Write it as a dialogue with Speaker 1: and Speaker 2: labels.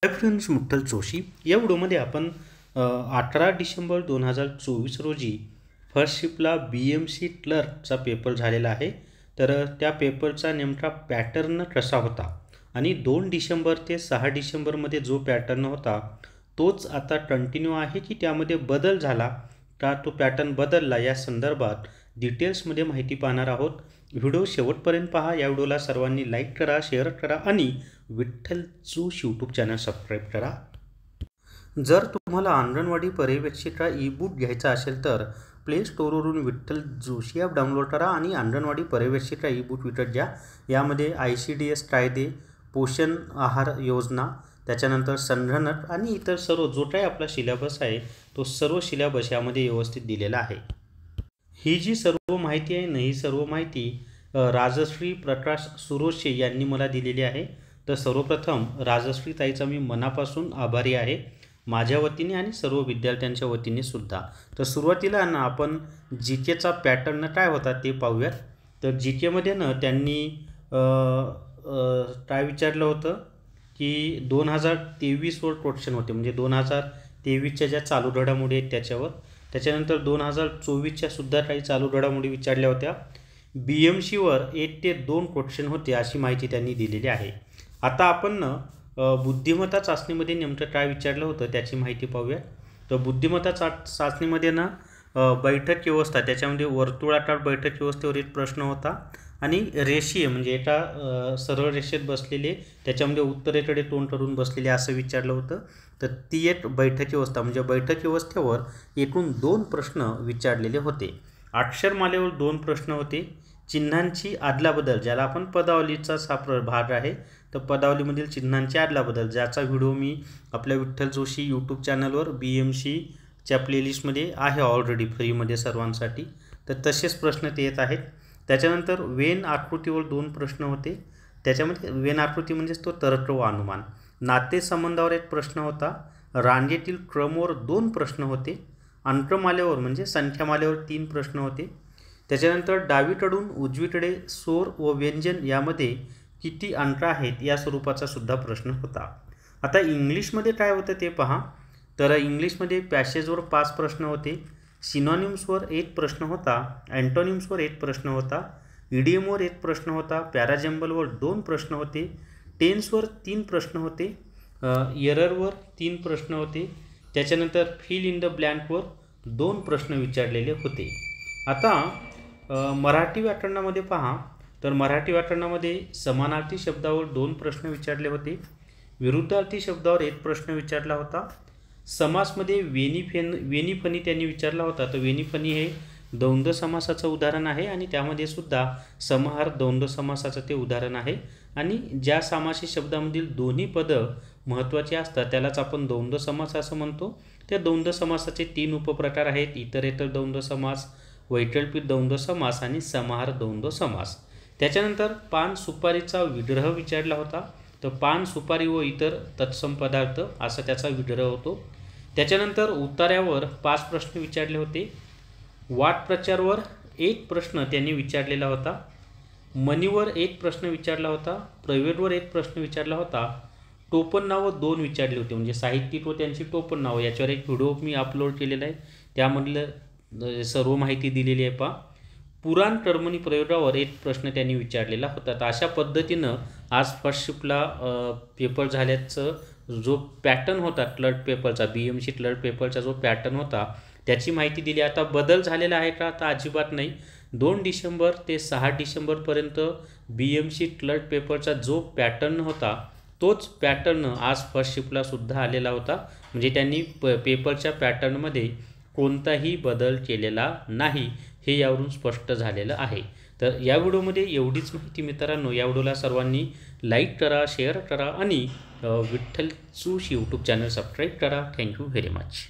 Speaker 1: Friends, मुठ्ठल Joshi या व्हिडिओमध्ये आपण 18 डिसेंबर 2024 रोजी फर्स्ट शिफ्टला BMC क्लर्कचा पेपर झालेला आहे। तर त्या पेपरचा नेमका पॅटर्न कसा होता आणि 2 डिसेंबर ते 6 डिसेंबरमध्ये जो पॅटर्न होता तोच आता कंटिन्यू आहे की त्यामध्ये बदल झाला का, तो पॅटर्न बदलला, या संदर्भात डिटेल्समध्ये माहिती पाहणार आहोत। व्हिडिओ शेवटपर्यंत पहा। या व्हिडिओला सर्वांनी लाईक करा, शेअर करा आणि Vitthal Joshi YouTube channel subscribe करा। जर तुम्हाला अंगणवाडी पर्यवेक्षिका ई-बुक घ्यायचा असेल तर प्ले स्टोरवरून विठ्ठल जोशी ॲप डाउनलोड करा आणि अंगणवाडी पर्यवेक्षिका ई-बुक विकत घ्या। यामध्ये ICDS कायदे, पोषण आहार योजना, त्याच्यानंतर संगणक आणि इतर सर्व जो काही आपला सिलेबस आहे तो सर्व सिलेबस यामध्ये व्यवस्थित दिलेला आहे। ही जी सर्व माहिती आहे ना, ही सर्व माहिती राजश्री प्रकाश सुरोशे यांनी मला दिलेली आहे। तर सर्वप्रथम राजश्री ताईचा मी मनापासून आभारी आहे, माझ्या वतीने आणि सर्व विद्यार्थ्यांच्या वतीने सुद्धा। तर सुरुवातीला ना आपण GKचा पॅटर्न काय होता ते पाहूयात। तर GKमध्ये ना त्यांनी काय विचारलं होतं की 2023 वर क्वेश्चन होते, म्हणजे 2023च्या ज्या चालू घडामोडी आहेत त्याच्यावर। त्याच्यानंतर 2024च्या सुद्धा काही चालू घडामोडी विचारल्या होत्या। BMC वर 1 ते 2 क्वेश्चन होते अशी माहिती त्यांनी दिलेली आहे। आता आपण बुद्धिमत्ता चाचणीमध्ये नेमकं काय विचारलं होतं त्याची माहिती पाहूया। तर बुद्धिमत्ता चाचणीमध्ये ना बैठक व्यवस्था, त्याच्यामध्ये वर्तुळाकार बैठक व्यवस्थेवर एक प्रश्न होता आणि रेषीय म्हणजे एका सरळ रेषेत बसलेले, त्याच्यामध्ये उत्तरेकडे तोंड करून बसलेले असं विचारलं होतं। तर ती एक बैठक व्यवस्था, म्हणजे बैठक व्यवस्थेवर एकूण 2 प्रश्न विचारलेले होते। अक्षरमालेवर 2 प्रश्न होते। चिन्हांची आदलाबदल, ज्याला आपण पदावलीचाच हा भाग आहे, तर पदावलीमधील चिन्हांची आदलाबदल, ज्याचा व्हिडिओ मी आपल्या विठ्ठल जोशी यूट्यूब चॅनलवर BMCच्या प्लेलिस्टमध्ये आहे ऑलरेडी फ्रीमध्ये सर्वांसाठी। तर तसेच प्रश्न ते येत आहेत। त्याच्यानंतर वेन आकृतीवर 2 प्रश्न होते। त्याच्यामध्ये वेन आकृती म्हणजेच तो तर्क व अनुमान। नातेसंबंधावर एक प्रश्न होता। रांगेतील क्रमवर 2 प्रश्न होते। अंकमालेवर म्हणजे संख्यामालेवर 3 प्रश्न होते। त्याच्यानंतर डावीकडून उजवीकडे स्वर व व्यंजन यामध्ये किती अंक आहेत या स्वरूपाचा सुद्धा प्रश्न होता। आता इंग्लिशमध्ये काय होतं ते पहा। तर इंग्लिशमध्ये पॅसेजवर 5 प्रश्न होते। सिनॉनिम्सवर 1 प्रश्न होता। अँटोनिम्सवर 1 प्रश्न होता। इडियमवर 1 प्रश्न होता। पॅराजंबलवर 2 प्रश्न होते। टेन्सवर 3 प्रश्न होते। एररवर 3 प्रश्न होते। त्याच्यानंतर फिल इन द ब्लँकवर 2 प्रश्न विचारलेले होते। आता मराठी व्याकरणामध्ये पहा। तर मराठी व्याकरणामध्ये समानार्थी शब्दावर 2 प्रश्न विचारले होते। विरुद्धार्थी शब्दावर 1 प्रश्न विचारला होता। समासमध्ये वेनिफनी त्यांनी विचारला होता। तर वेनिफनी हे द्वंद्व समासाचं उदाहरण आहे आणि त्यामध्ये सुद्धा समाहार द्वंद्व समासाचं ते उदाहरण आहे। आणि ज्या समासी शब्दामधील दोन्ही पदं महत्त्वाची असतात त्यालाच आपण द्वंद्व समास असं म्हणतो। त्या द्वंद्व समासाचे 3 उपप्रकार आहेत: इतरेतर द्वंद्व समास, वैकल्पिक द्वंद्व समास आणि समाहार द्वंद्व समास। त्याच्यानंतर पान सुपारीचा विग्रह विचारला होता। तर पान, सुपारी व इतर तत्सम पदार्थ असा त्याचा विग्रह होतो। त्याच्यानंतर उतार्यावर 5 प्रश्न विचारले होते। वाक्प्रचारवर 1 प्रश्न त्यांनी विचारलेला होता। मनीवर 1 प्रश्न विचारला होता। प्रवेदवर 1 प्रश्न विचारला होता। टोपण नावं 2 विचारली होती, म्हणजे साहित्यिक व त्यांची टोपण नावं, याच्यावर एक व्हिडिओ मी अपलोड केलेला आहे, त्यामधलं सर्व माहिती दिलेली आहे पहा। पुराण कर्मणी प्रयोगावर 1 प्रश्न त्यांनी विचारलेला होता। तर अशा पद्धतीनं आज फर्स्ट शिफ्टला पेपर झाल्याचं जो पॅटर्न होता क्लर्क पेपरचा, BMC क्लर्क पेपरचा जो पॅटर्न होता त्याची माहिती दिली। आता बदल झालेला आहे का? आता अजिबात नाही। 2 डिसेंबर ते 6 डिसेंबरपर्यंत BMC क्लर्क पेपरचा जो पॅटर्न होता तोच पॅटर्न आज फर्स्ट शिफ्टला सुद्धा आलेला होता, म्हणजे त्यांनी पेपरच्या पॅटर्नमध्ये कोणताही बदल केलेला नाही, हे यावरून स्पष्ट झालेलं आहे। तर या व्हिडिओमध्ये एवढीच माहिती मित्रांनो। या व्हिडिओला सर्वांनी लाईक करा, शेअर करा आणि Vitthal Joshi YouTube channel subscribe करा। Thank you very much.